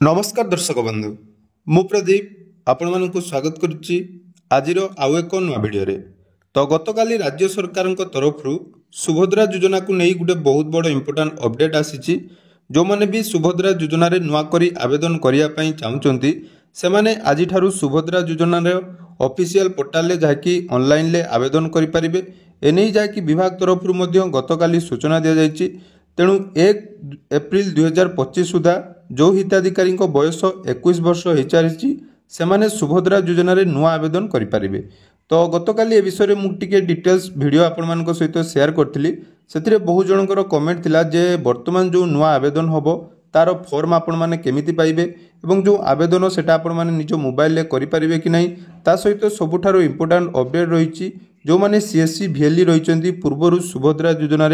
नमस्कार दर्शक बंधु मु प्रदीप आपण मानक स्वागत करुच्ची आज आउ एक नुआ भिडियो तो गतकाली राज्य सरकार तरफ सुभद्रा योजना को नहीं गोटे बहुत बड़ इंपोर्टाट अपडेट आसी जो मैंने भी सुभद्रा योजना नुआ करी आवेदन करने चाहते से मैंने आज सुभद्रा योजनार ऑफिशियल पोर्टाल जहाँकि ऑनलाइन ले आवेदन करें एने जहाँकि विभाग तरफ गतकाली सूचना दी जाइए तेणु 1 एप्रिल 2025 सुधा जो हिताधिकारी बयस 21 वर्ष हो सारी से सुभद्रा योजना नुआ आवेदन करें। तो गतकाली ए विषय में मुझे डिटेल्स वीडियो आपण सहित शेयर करी से बहु जनकर कमेंट थिला जे वर्तमान जो नुआ आवेदन हम तार फॉर्म आपण मैंने केमिति पाइबे एवं जो आवेदन सेटा आपण मैंने निज मोबाइल करें कि नहीं ता सहित सबुठारो इंपोर्टाट अपडेट रही जो मैंने सीएससी वीएलई रही पूर्वर सुभद्रा योजना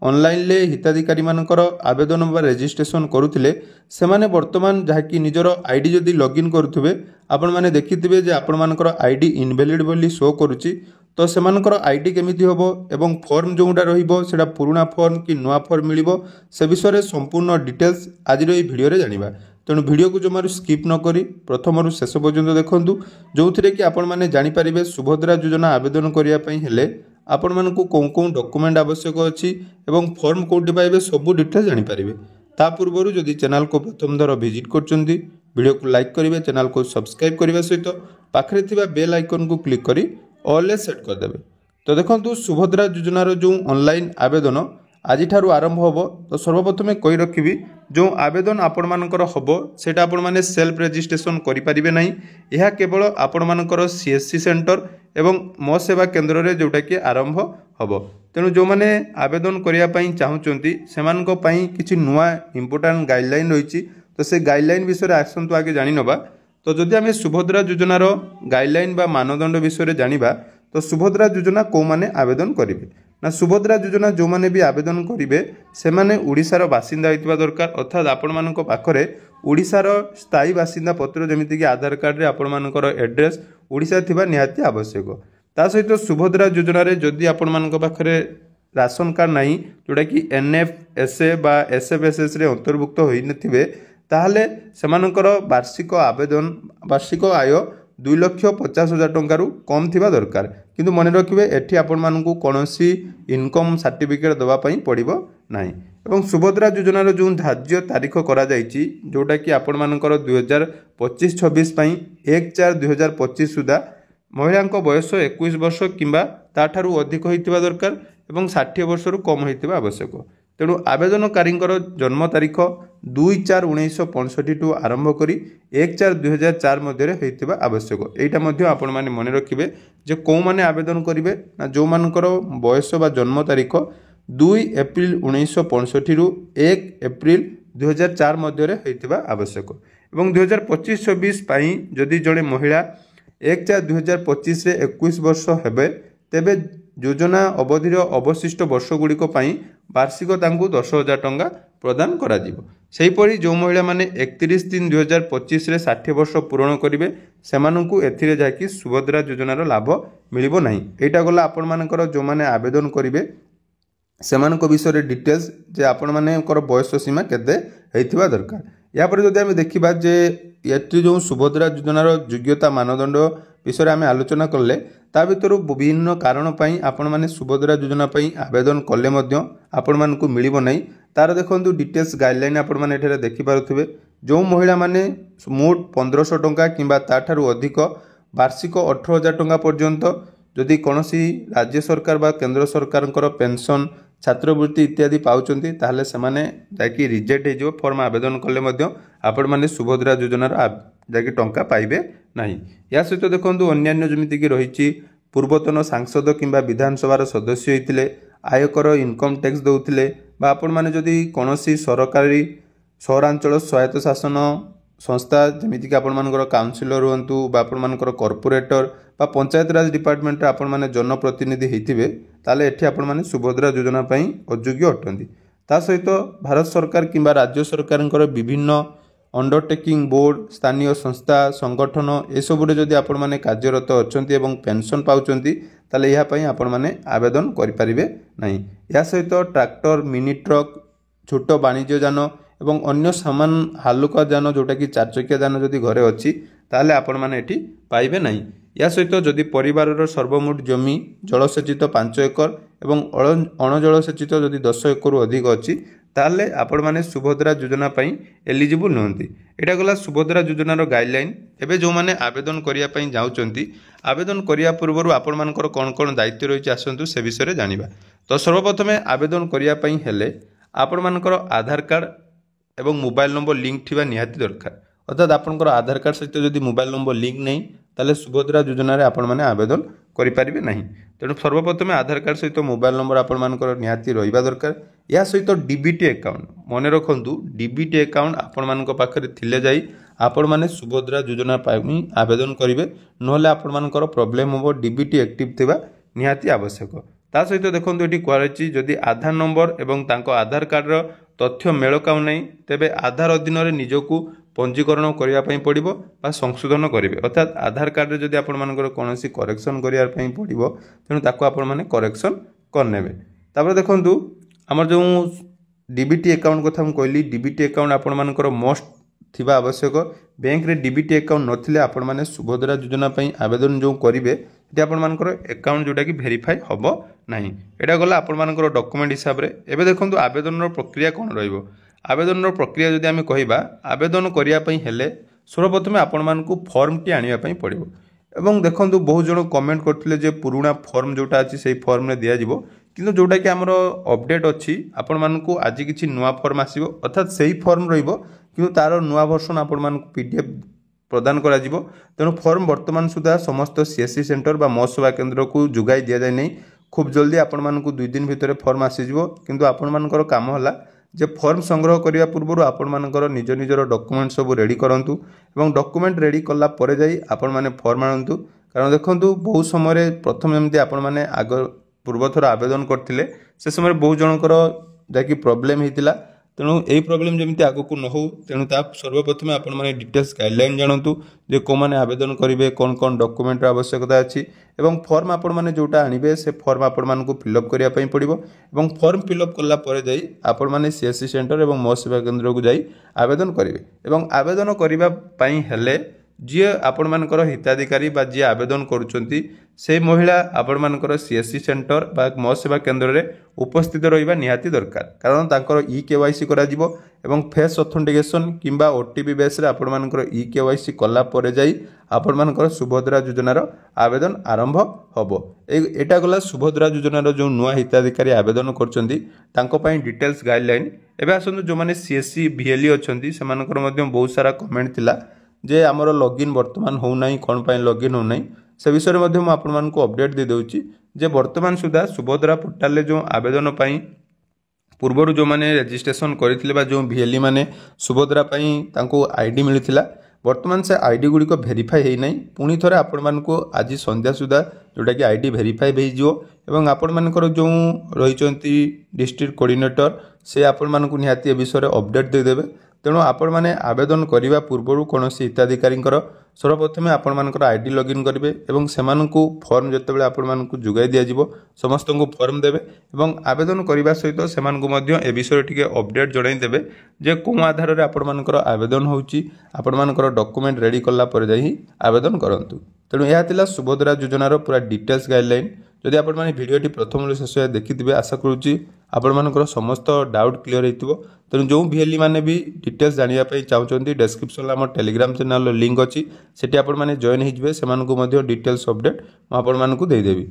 ऑनलाइन ले हिताधिकारी मानकर आवेदन बा रजिस्ट्रेशन करुथिले से माने वर्तमान जहाँकि निजर आईडी जदि लॉगिन करुथिबे आपण माने देखिथिबे जे आपण मानकर आईडी इनवैलिड बोली शो करुची तो सेमानकर आईडी केमिति होबो एवं फॉर्म जोटा रहिबो सेटा पुराना फॉर्म कि नुआ फॉर्म मिलिबो से विषय संपूर्ण डिटेल्स आज ये वीडियो रे जानिबा। तेणु वीडियो को जमारू स्किप न करी प्रथम शेष पर्यंत देखंतु जो थे कि आपण माने जानि परिबे सुभद्रा योजना आवेदन करिया पई हेले आपण मानकु कौन कौन डॉक्यूमेंट आवश्यक अच्छी एवं फॉर्म कोटी पाइबे सब डिटेल्स जानि परिबे। ता पूर्व जदि चैनल को प्रथम थर विजिट करछंती वीडियो को लाइक करिवे चैनल को सब्सक्राइब करने सहित पाखरे थिबा बेल आइकन को क्लिक करी ऑल सेट करदेवे। तो देखंतु सुभद्रा योजनार जो ऑनलाइन आवेदन आज आरंभ होबो तो सर्वप्रथमे कही रखी जो आवेदन आपण मानकर होबो सेटा आपण माने सेल्फ रजिस्ट्रेशन करि परिबे नाही यह केवल आपण मानकर सीएससी सेंटर एवं मो सेवा केन्द्र रे जोटा कि आरंभ होबो। तेणु जो माने आवेदन करिया पई चाहुचंती सेमानक पई किछि नुआ इंपोर्टेंट गाइडलाइन रहिछि तो से गाइडलाइन विषय आसंतु आगे जानि नबा। तो जदि आमे सुभद्रा योजनार गाइडलाइन बा मानदंड विषय जानिबा तो सुभद्रा योजना को माने आवेदन करिवे ना सुभद्रा योजना जो माने भी आवेदन करेंगे से माने उड़ीसार बासिंदा होइतिबा दरकार अर्थात आपण मानक पाखरे उड़ीसार स्थायी बासिंदा पत्र जमिति कि आधार कार्ड रे आपण मानकर एड्रेस उड़ीसा थिबा निहाती आवश्यक। ता सहित सुभद्रा योजना रे जदि आपण मानक पाखरे राशन कार्ड नहीं जोटा कि एनएफएसए बा एसएफएसएस रे अंतर्भुक्त होई नथिबे ताहले सेमानकर वार्षिक आवेदन वार्षिक आय 2,50,000 टंकारु कम थिबा दरकार किंतु मन रखिबे एठी आपण मानकु कोनोसी इनकम सर्टिफिकेट दबा पई पड़िबो नाही। एवं सुभद्रा योजनार जो धार्य तारीख करा जायछि जोटा कि आपण मानकर 2025-26 पई 1/4/2025 सुधा महिलांको बयस 21 वर्ष किंबा ताठारु अधिक होइतिबा दरकार एवं 60 वर्षरु कम होइतिबा आवश्यक। तेणु आवेदनकारी जन्म तारीख 2/4/1965 टू आरंभ करी 1/4/2004 मध्य होइतिबा आवश्यक। एटा मध्य आपण माने मन रखिबे जे को माने आवेदन करिवे ना जो मानकर बयस बा जन्म तारीख 2 एप्रिल 1965 रु 1 एप्रिल 2004 मध्य होइतिबा आवश्यक। एवं 2025-26 पई जदि जड़े महिला 1/4/2025 रे 21 वर्ष हेबे तेबे योजना अवधिर अवशिष्ट वर्ष गुड़िक वार्षिक 10,000 टंका प्रदान करा जिवो। सेहीपरि जो महिला माने 31/3/2025 रे 60 वर्ष पूर्ण करिवे सेमानंकु एथिरे जाकी सुभद्रा योजनार लाभ मिलिबो नाही। एटा गला आपण मानकर जो माने आवेदन करिवे सेमानक विषय डिटेल्स जे आपण मानकर बयस सीमा केते हेइथिबा दरकार। या पर जदि हम देखिबा जे एठी जो सुभद्रा योजनार योग्यता मानदंड विषय आम आलोचना कले ता भीतर विभिन्न कारण पई आपण माने सुभद्रा योजना पई आवेदन कले मध्य आपण मानकु मिलिबो नाही। तार देखंतु डिटेल्स गाइडलाइन आपण माने एठारे देखि पारुथिबे जो महिला माने मोट 1500 टंका किंबा ताठारु अधिक वार्षिक 18,000 टंका पर्यंत जदि कोनोसी राज्य सरकार बा केंद्र सरकारଙ୍କର पेंशन छात्रवृत्ति इत्यादि पाउचंती ताहले सेमाने जाकी रिजेक्ट हे जो फॉर्म आवेदन कले मध्य आपण माने सुभद्रा योजनार जाकी टंका पाइबे नाही। या सहित देखंतु अन्यान्य जमिति कि रहिछि पूर्वतन सांसद किंबा विधानसभार सदस्य होइतिले आयकर इनकम टैक्स दउतिले बा आपण माने जदि कोनोसी सरकारी सहरांचल स्वायत्त शासन संस्था जमिति कि आपण मानकर काउंसिलर हुंतु बा आपण मानकर कॉर्पोरेटर बा पंचायत राज डिपार्टमेंट आपण माने जनप्रतिनिधि हेतिबे ताले एठी आपण माने सुभद्रा योजना पई अयोग्य अटंती। ता सहित भारत सरकार किंबा राज्य सरकारଙ୍କର विभिन्न अंडरटेकिंग बोर्ड स्थानीय संस्था संगठन ए सबुरे जदि आपण माने कार्यरत अछंती एवं पेंशन पाउचंती ताले यहा पई आपण माने आवेदन करि परिबे नाही। या सहित ट्रैक्टर मिनी ट्रक छोट वाणिज्य यान ଏବଂ ଅନ୍ୟ ସାମାନ ହାଲୁକା ଯାନ ଯେଉଁଟାକି 4 ଚକିଆ ଯାନ ଯଦି ଘରେ ଅଛି ତାହେଲେ ଆପଣମାନେ ଏଠି ପାଇବେ ନାହିଁ। ଏହା ସହିତ ଯଦି ପରିବାରର ସର୍ବମୋଟ ଜମି ଜଳସେଚିତ 5 ଏକର ଏବଂ ଅଣଜଳସେଚିତ ଯଦି 10 ଏକରରୁ ଅଧିକ ଅଛି ତାହେଲେ ଆପଣମାନେ ସୁଭଦ୍ରା ଯୋଜନା ପାଇଁ ଏଲିଜିବୁଲ୍ ନୁହନ୍ତି। ଏଇଟା ଗଲା ସୁଭଦ୍ରା ଯୋଜନାର ଗାଇଡ଼ଲାଇନ୍। ଏବେ ଯେଉଁମାନେ ଆବେଦନ କରିବା ପାଇଁ ଯାଉଛନ୍ତି ଆବେଦନ କରିବା ପୂର୍ବରୁ ଆପଣମାନଙ୍କର କ'ଣ କ'ଣ ଦାୟିତ୍ୱ ରହିଛି ଆସନ୍ତୁ ସେ ବିଷୟରେ ଜାଣିବା। ତ ସର୍ବପ୍ରଥମେ ଆବେଦନ କରିବା ପାଇଁ ହେଲେ ଆପଣମାନଙ୍କର ଆଧାର କାର୍ଡ଼ ଏବଂ ମୋବାଇଲ ନମ୍ବର ଲିଙ୍କ ଥିବା ନିହାତି ଦରକାର। ଅର୍ଥାତ୍ ଆପଣଙ୍କର ଆଧାର କାର୍ଡ଼ ସହିତ ଯଦି ମୋବାଇଲ ନମ୍ବର ଲିଙ୍କ ନାହିଁ ତାହେଲେ ସୁଭଦ୍ରା ଯୋଜନାରେ ଆପଣମାନେ ଆବେଦନ କରିପାରିବେ ନାହିଁ। ତେଣୁ ସର୍ବପ୍ରଥମେ ଆଧାର କାର୍ଡ଼ ସହିତ ମୋବାଇଲ ନମ୍ବର ଆପଣମାନଙ୍କର ନିହାତି ରହିବା ଦରକାର। ଏହା ସହିତ ଡିବିଟି ଆକାଉଣ୍ଟ ମନେ ରଖନ୍ତୁ, ଡିବିଟି ଆକାଉଣ୍ଟ ଆପଣମାନଙ୍କ ପାଖରେ ଥିଲେ ଯାଇ ଆପଣମାନେ ସୁଭଦ୍ରା ଯୋଜନା ପାଇଁ ଆବେଦନ କରିବେ, ନହେଲେ ଆପଣମାନଙ୍କର ପ୍ରୋବ୍ଲେମ୍ ହେବ। ଡିବିଟି ଆକ୍ଟିଭ୍ ଥିବା ନିହାତି ଆବଶ୍ୟକ। ତା ସହିତ ଦେଖନ୍ତୁ ଏଠି କୁହାଯାଇଛି ଯଦି ଆଧାର ନମ୍ବର ଏବଂ ତାଙ୍କ ଆଧାର କାର୍ଡ଼ର ତଥ୍ୟ ମେଳ ଖାଉ ନାହିଁ ତେବେ ଆଧାର ଅଧୀନରେ ନିଜକୁ ପଞ୍ଜୀକରଣ କରିବା ପାଇଁ ପଡ଼ିବ ବା ସଂଶୋଧନ କରିବେ। ଅର୍ଥାତ୍ ଆଧାର କାର୍ଡ଼ରେ ଯଦି ଆପଣମାନଙ୍କର କୌଣସି କରେକ୍ସନ୍ କରିବା ପାଇଁ ପଡ଼ିବ ତେଣୁ ତାକୁ ଆପଣମାନେ କରେକ୍ସନ୍ କରିନେବେ। ତାପରେ ଦେଖନ୍ତୁ ଆମର ଯେଉଁ ଡିବିଟି ଆକାଉଣ୍ଟ କଥା ମୁଁ କହିଲି, ଡିବିଟି ଆକାଉଣ୍ଟ ଆପଣମାନଙ୍କର ମଷ୍ଟ ଥିବା ଆବଶ୍ୟକ। ବ୍ୟାଙ୍କରେ ଡିବିଟି ଆକାଉଣ୍ଟ ନଥିଲେ ଆପଣମାନେ ସୁଭଦ୍ରା ଯୋଜନା ପାଇଁ ଆବେଦନ ଯେଉଁ କରିବେ ସେଠି ଆପଣମାନଙ୍କର ଆକାଉଣ୍ଟ ଯେଉଁଟାକି ଭେରିଫାଏ ହେବ ନାହିଁ। ଏଇଟା ଗଲା ଆପଣମାନଙ୍କର ଡକୁମେଣ୍ଟ ହିସାବରେ। ଏବେ ଦେଖନ୍ତୁ ଆବେଦନର ପ୍ରକ୍ରିୟା କ'ଣ ରହିବ। ଆବେଦନର ପ୍ରକ୍ରିୟା ଯଦି ଆମେ କହିବା, ଆବେଦନ କରିବା ପାଇଁ ହେଲେ ସର୍ବପ୍ରଥମେ ଆପଣମାନଙ୍କୁ ଫର୍ମଟି ଆଣିବା ପାଇଁ ପଡ଼ିବ। ଏବଂ ଦେଖନ୍ତୁ ବହୁତ ଜଣ କମେଣ୍ଟ କରିଥିଲେ ଯେ ପୁରୁଣା ଫର୍ମ ଯେଉଁଟା ଅଛି ସେଇ ଫର୍ମରେ ଦିଆଯିବ, କିନ୍ତୁ ଯେଉଁଟାକି ଆମର ଅପଡ଼େଟ୍ ଅଛି ଆପଣମାନଙ୍କୁ ଆଜି କିଛି ନୂଆ ଫର୍ମ ଆସିବ। ଅର୍ଥାତ୍ ସେଇ ଫର୍ମ ରହିବ କିନ୍ତୁ ତାର ନୂଆ ଭର୍ସନ୍ ଆପଣମାନଙ୍କୁ PDF ପ୍ରଦାନ କରାଯିବ। ତେଣୁ ଫର୍ମ ବର୍ତ୍ତମାନ ସୁଦ୍ଧା ସମସ୍ତ CSC ସେଣ୍ଟର ବା ମୋ ସେବା କେନ୍ଦ୍ରକୁ ଯୋଗାଇ ଦିଆଯାଇ ନାହିଁ। ଖୁବ୍ ଜଲ୍ଦି ଆପଣମାନଙ୍କୁ 2 ଦିନ ଭିତରେ ଫର୍ମ ଆସିଯିବ। କିନ୍ତୁ ଆପଣମାନଙ୍କର କାମ ହେଲା ଯେ ଫର୍ମ ସଂଗ୍ରହ କରିବା ପୂର୍ବରୁ ଆପଣମାନଙ୍କର ନିଜର ଡକୁମେଣ୍ଟ ସବୁ ରେଡ଼ି କରନ୍ତୁ ଏବଂ ଡକୁମେଣ୍ଟ ରେଡ଼ି କଲା ପରେ ଯାଇ ଆପଣମାନେ ଫର୍ମ ଆଣନ୍ତୁ। କାରଣ ଦେଖନ୍ତୁ ବହୁତ ସମୟରେ ପ୍ରଥମେ ଏମିତି ଆପଣମାନେ ପୂର୍ବଥର ଆବେଦନ କରିଥିଲେ ସେ ସମୟରେ ବହୁତ ଜଣଙ୍କର ଯାହାକି ପ୍ରୋବ୍ଲେମ୍ ହେଇଥିଲା। ତେଣୁ ଏହି ପ୍ରୋବ୍ଲେମ୍ ଯେମିତି ଆଗକୁ ନ ହେଉ ତେଣୁ ତା ସର୍ବପ୍ରଥମେ ଆପଣମାନେ ଡିଟେଲ୍ସ ଗାଇଡ଼ଲାଇନ୍ ଜାଣନ୍ତୁ ଯେ କେଉଁମାନେ ଆବେଦନ କରିବେ, କ'ଣ କ'ଣ ଡକୁମେଣ୍ଟର ଆବଶ୍ୟକତା ଅଛି ଏବଂ ଫର୍ମ ଆପଣମାନେ ଯେଉଁଟା ଆଣିବେ ସେ ଫର୍ମ ଆପଣମାନଙ୍କୁ ଫିଲ୍ଅପ୍ କରିବା ପାଇଁ ପଡ଼ିବ। ଏବଂ ଫର୍ମ ଫିଲ୍ଅପ୍ କଲା ପରେ ଯାଇ ଆପଣମାନେ CSC ସେଣ୍ଟର ଏବଂ ମୋ ସେବା କେନ୍ଦ୍ରକୁ ଯାଇ ଆବେଦନ କରିବେ। ଏବଂ ଆବେଦନ କରିବା ପାଇଁ ହେଲେ ଯିଏ ଆପଣମାନଙ୍କର ହିତାଧିକାରୀ ବା ଯିଏ ଆବେଦନ କରୁଛନ୍ତି ସେହି ମହିଳା ଆପଣମାନଙ୍କର CSC ସେଣ୍ଟର ବା ମୋ ସେବା କେନ୍ଦ୍ରରେ ଉପସ୍ଥିତ ରହିବା ନିହାତି ଦରକାର। କାରଣ ତାଙ୍କର EKYC କରାଯିବ ଏବଂ ଫେସ୍ ଅଥେଣ୍ଟିକେସନ୍ କିମ୍ବା OTP ବେସ୍ରେ ଆପଣମାନଙ୍କର EKYC କଲା ପରେ ଯାଇ ଆପଣମାନଙ୍କର ସୁଭଦ୍ରା ଯୋଜନାର ଆବେଦନ ଆରମ୍ଭ ହେବ। ଏଇଟା ଗଲା ସୁଭଦ୍ରା ଯୋଜନାର ଯେଉଁ ନୂଆ ହିତାଧିକାରୀ ଆବେଦନ କରୁଛନ୍ତି ତାଙ୍କ ପାଇଁ ଡିଟେଲ୍ସ ଗାଇଡ଼ଲାଇନ୍। ଏବେ ଆସନ୍ତୁ ଯେଉଁମାନେ CSC VLE ଅଛନ୍ତି ସେମାନଙ୍କର ମଧ୍ୟ ବହୁତ ସାରା କମେଣ୍ଟ ଥିଲା ଯେ ଆମର ଲଗ୍ଇନ୍ ବର୍ତ୍ତମାନ ହେଉନାହିଁ, କ'ଣ ପାଇଁ ଲଗ୍ଇନ୍ ହେଉନାହିଁ ସେ ବିଷୟରେ ମଧ୍ୟ ମୁଁ ଆପଣମାନଙ୍କୁ ଅପଡ଼େଟ୍ ଦେଇଦେଉଛି ଯେ ବର୍ତ୍ତମାନ ସୁଦ୍ଧା ସୁଭଦ୍ରା ପୋର୍ଟାଲରେ ଯେଉଁ ଆବେଦନ ପାଇଁ ପୂର୍ବରୁ ଯେଉଁମାନେ ରେଜିଷ୍ଟ୍ରେସନ୍ କରିଥିଲେ ବା ଯେଉଁ VLE ମାନେ ସୁଭଦ୍ରା ପାଇଁ ତାଙ୍କୁ ID ମିଳିଥିଲା ବର୍ତ୍ତମାନ ସେ ID ଗୁଡ଼ିକ ଭେରିଫାଏ ହେଇନାହିଁ। ପୁଣି ଥରେ ଆପଣମାନଙ୍କୁ ଆଜି ସନ୍ଧ୍ୟା ସୁଦ୍ଧା ଯେଉଁଟାକି ID ଭେରିଫାଏ ହେଇଯିବ ଏବଂ ଆପଣମାନଙ୍କର ଯେଉଁ ରହିଛନ୍ତି ଡିଷ୍ଟ୍ରିକ୍ଟ କୋଅର୍ଡ଼ିନେଟର ସେ ଆପଣମାନଙ୍କୁ ନିହାତି ଏ ବିଷୟରେ ଅପଡ଼େଟ୍ ଦେଇଦେବେ। ତେଣୁ ଆପଣମାନେ ଆବେଦନ କରିବା ପୂର୍ବରୁ କୌଣସି ହିତାଧିକାରୀଙ୍କର ସର୍ବପ୍ରଥମେ ଆପଣମାନଙ୍କର ID ଲଗ୍ଇନ୍ କରିବେ ଏବଂ ସେମାନଙ୍କୁ ଫର୍ମ ଯେତେବେଳେ ଆପଣମାନଙ୍କୁ ଯୋଗାଇ ଦିଆଯିବ ସମସ୍ତଙ୍କୁ ଫର୍ମ ଦେବେ ଏବଂ ଆବେଦନ କରିବା ସହିତ ସେମାନଙ୍କୁ ମଧ୍ୟ ଏ ବିଷୟରେ ଟିକେ ଅପଡ଼େଟ୍ ଜଣାଇ ଦେବେ ଯେ କେଉଁ ଆଧାରରେ ଆପଣମାନଙ୍କର ଆବେଦନ ହେଉଛି, ଆପଣମାନଙ୍କର ଡକୁମେଣ୍ଟ ରେଡ଼ି କଲା ପରେ ଯାଇ ହିଁ ଆବେଦନ କରନ୍ତୁ। ତେଣୁ ଏହା ଥିଲା ସୁଭଦ୍ରା ଯୋଜନାର ପୁରା ଡିଟେଲ୍ସ ଗାଇଡ଼ଲାଇନ୍। ଯଦି ଆପଣମାନେ ଭିଡ଼ିଓଟି ପ୍ରଥମରୁ ଶେଷ ଯାଏଁ ଦେଖିଥିବେ ଆଶା କରୁଛି ଆପଣମାନଙ୍କର ସମସ୍ତ ଡାଉଟ୍ କ୍ଲିୟର ହେଇଥିବ। ତେଣୁ ଯେଉଁ VLE ମାନେ ବି ଡିଟେଲ୍ସ ଜାଣିବା ପାଇଁ ଚାହୁଁଛନ୍ତି ଡେସ୍କ୍ରିପ୍ସନ୍ରେ ଆମ ଟେଲିଗ୍ରାମ ଚ୍ୟାନେଲର ଲିଙ୍କ୍ ଅଛି, ସେଠି ଆପଣମାନେ ଜଏନ୍ ହେଇଯିବେ। ସେମାନଙ୍କୁ ମଧ୍ୟ ଡିଟେଲ୍ସ ଅପଡ଼େଟ୍ ମୁଁ ଆପଣମାନଙ୍କୁ ଦେଇଦେବି।